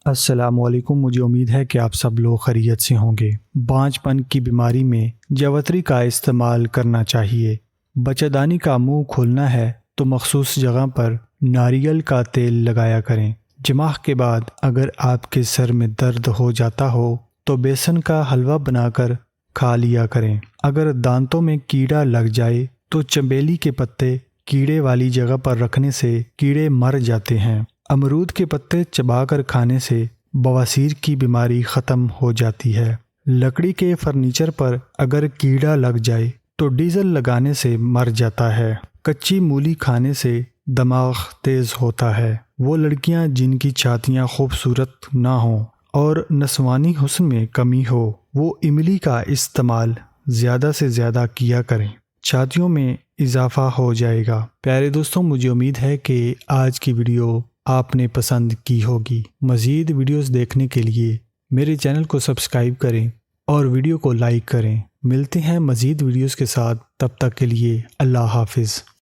السلام علیکم، مجھے امید ہے کہ آپ سب لوگ خیریت سے ہوں گے۔ بانجھ پن کی بیماری میں جوتری کا استعمال کرنا چاہیے۔ بچہ دانی کا منہ کھولنا ہے تو مخصوص جگہ پر ناریل کا تیل لگایا کریں۔ جماع کے بعد اگر آپ کے سر میں درد ہو جاتا ہو تو بیسن کا حلوہ بنا کر کھا لیا کریں۔ اگر دانتوں میں کیڑا لگ جائے تو چنبیلی کے پتے کیڑے والی جگہ پر رکھنے سے کیڑے مر جاتے ہیں۔ امرود کے پتے چبا کر کھانے سے بواسیر کی بیماری ختم ہو جاتی ہے۔ لکڑی کے فرنیچر پر اگر کیڑا لگ جائے تو ڈیزل لگانے سے مر جاتا ہے۔ کچی مولی کھانے سے دماغ تیز ہوتا ہے۔ وہ لڑکیاں جن کی چھاتیاں خوبصورت نہ ہوں اور نسوانی حسن میں کمی ہو وہ املی کا استعمال زیادہ سے زیادہ کیا کریں، چھاتیوں میں اضافہ ہو جائے گا۔ پیارے دوستوں، مجھے امید ہے کہ آج کی ویڈیو آپ نے پسند کی ہوگی۔ مزید ویڈیوز دیکھنے کے لیے میرے چینل کو سبسکرائب کریں اور ویڈیو کو لائک کریں۔ ملتے ہیں مزید ویڈیوز کے ساتھ، تب تک کے لیے اللہ حافظ۔